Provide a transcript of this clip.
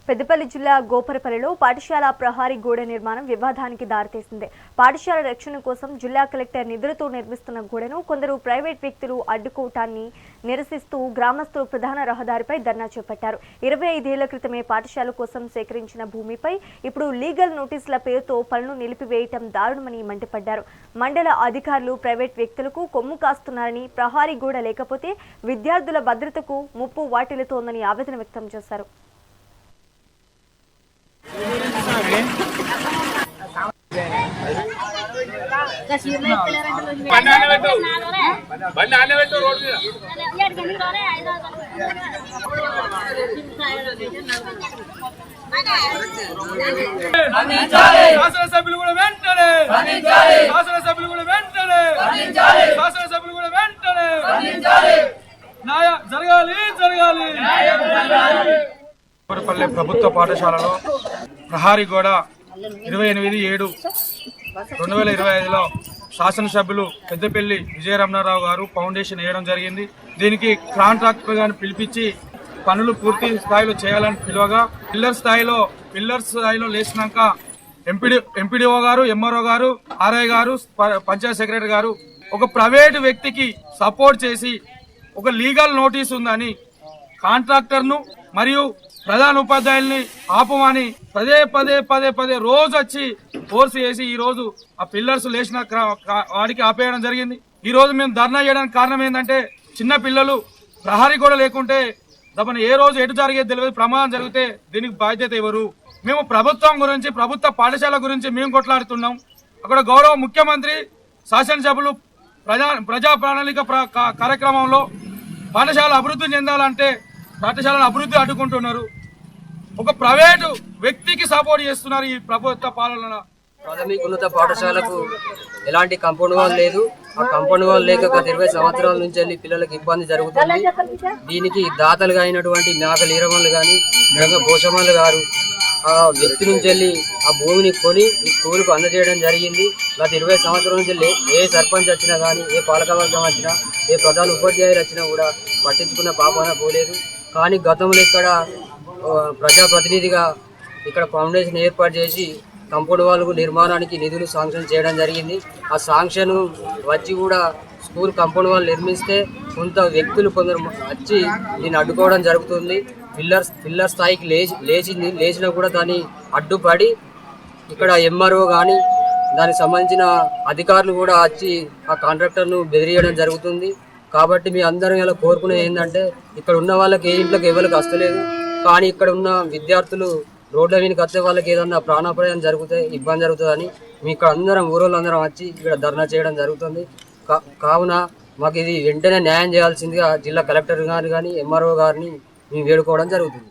పెద్దపల్లి జిల్లా గోపరపల్లిలో పాఠశాల ప్రహారీ గోడ నిర్మాణం వివాదానికి దారితీసింది. పాఠశాల రక్షణ కోసం జిల్లా కలెక్టర్ నిధులతో నిర్మిస్తున్న గోడను కొందరు ప్రైవేట్ వ్యక్తులు అడ్డుకోవటాన్ని నిరసిస్తూ గ్రామస్తులు ప్రధాన రహదారిపై ధర్నా చేపట్టారు. 25 ఏళ్ల క్రితమే పాఠశాల కోసం సేకరించిన భూమిపై ఇప్పుడు లీగల్ నోటీసుల పేరుతో పనులు నిలిపివేయటం దారుణమని మండిపడ్డారు. మండల అధికారులు ప్రైవేట్ వ్యక్తులకు కొమ్ము కాస్తున్నారని, ప్రహారీ గోడ లేకపోతే విద్యార్థుల భద్రతకు ముప్పు వాటిల్లుతోందని ఆవేదన వ్యక్తం చేశారు. శాసనసభ్యులు కూడా వెంటనే జరగాలి. గోపరపల్లి ప్రభుత్వ పాఠశాలలో ప్రహారీ గోడ 28/7/2025లో శాసనసభ్యులు పెద్దపల్లి విజయరమణారావు గారు ఫౌండేషన్ వేయడం జరిగింది. దీనికి కాంట్రాక్టర్ గారిని పిలిపించి పనులు పూర్తి స్థాయిలో చేయాలని పిలువగా పిల్లర్ స్థాయిలో లేచినాక ఎంపీడీఓ గారు, ఎంఆర్ఓ గారు, ఆర్ఐ గారు, పంచాయత్ సెక్రటరీ గారు ఒక ప్రైవేటు వ్యక్తికి సపోర్ట్ చేసి ఒక లీగల్ నోటీస్ ఉందని కాంట్రాక్టర్ను మరియు ప్రధాన ఉపాధ్యాయుల్ని ఆపమని పదే రోజు వచ్చి ఫోర్స్ చేసి ఈ రోజు ఆ పిల్లర్స్ లేచిన వాడికి ఆపేయడం జరిగింది. ఈ రోజు మేము ధర్నా చేయడానికి కారణం ఏంటంటే చిన్న పిల్లలు ప్రహారీ కూడా లేకుంటే తమను ఏ రోజు ఎటు జరిగేది తెలియదు, ప్రమాదం జరిగితే దీనికి బాధ్యత ఎవరు? మేము ప్రభుత్వం గురించి, ప్రభుత్వ పాఠశాల గురించి మేము కొట్లాడుతున్నాం. అక్కడ గౌరవ ముఖ్యమంత్రి శాసనసభ్యులు ప్రజా ప్రణాళిక కార్యక్రమంలో పాఠశాల అభివృద్ధి చెందాలంటే పాఠశాలను అభివృద్ధి అడ్డుకుంటున్నారు. ఒక ప్రైవేటు వ్యక్తికి సపోర్ట్ చేస్తున్నారు. ఈ ప్రభుత్వ పాలన ప్రాథమిక ఉన్నత పాఠశాలకు ఎలాంటి కాంపౌండ్ వాల్ లేదు. ఆ కాంపౌండ్ వాల్ లేక గత 20 సంవత్సరాల నుంచి వెళ్ళి పిల్లలకు ఇబ్బంది జరుగుతుంది. దీనికి దాతలుగా అయినటువంటి నాగల ఈరమల్లు కానీ భోషమల్లు గారు ఆ వ్యక్తి నుంచి వెళ్ళి ఆ భూమిని కొని ఈ స్కూల్కు అందజేయడం జరిగింది. గత 20 సంవత్సరాల నుంచి వెళ్ళి ఏ సర్పంచ్ వచ్చినా కానీ, ఏ పాలకవర్గం వచ్చినా, ఏ ప్రధాన ఉపాధ్యాయులు వచ్చినా కూడా పట్టించుకున్న పాపాన పోలేదు. కానీ గతంలో ఇక్కడ ప్రజాప్రతినిధిగా ఇక్కడ ఫౌండేషన్ ఏర్పాటు చేసి కాంపౌండ్ వాల్ నిర్మాణానికి నిధులు శాంక్షన్ చేయడం జరిగింది. ఆ శాంక్షన్ వచ్చి కూడా స్కూల్ కాంపౌండ్ వాల్ నిర్మిస్తే కొంత వ్యక్తులు కొందరు వచ్చి దీన్ని అడ్డుకోవడం జరుగుతుంది. పిల్లర్ స్థాయికి లేచినా కూడా దాన్ని అడ్డుపడి ఇక్కడ ఎంఆర్ఓ కానీ దానికి సంబంధించిన అధికారులు కూడా వచ్చి ఆ కాంట్రాక్టర్ను బెదిరియడం జరుగుతుంది. కాబట్టి మీ అందరం ఇలా కోరుకునేది ఏంటంటే ఇక్కడ ఉన్న వాళ్ళకి ఏ ఇంట్లోకి ఎవరికి వస్తలేదు, కానీ ఇక్కడ ఉన్న విద్యార్థులు రోడ్ల మీదకి వచ్చే వాళ్ళకి ఏదన్నా ప్రాణాపాయం జరిగితే ఇబ్బంది జరుగుతుందని మీ ఇక్కడ అందరం ఊరోళ్ళందరం వచ్చి ఇక్కడ ధర్నా చేయడం జరుగుతుంది. కావున మాకు ఇది వెంటనే న్యాయం చేయాల్సిందిగా జిల్లా కలెక్టర్ గారు కానీ ఎంఆర్ఓ గారిని మేము వేడుకోవడం జరుగుతుంది.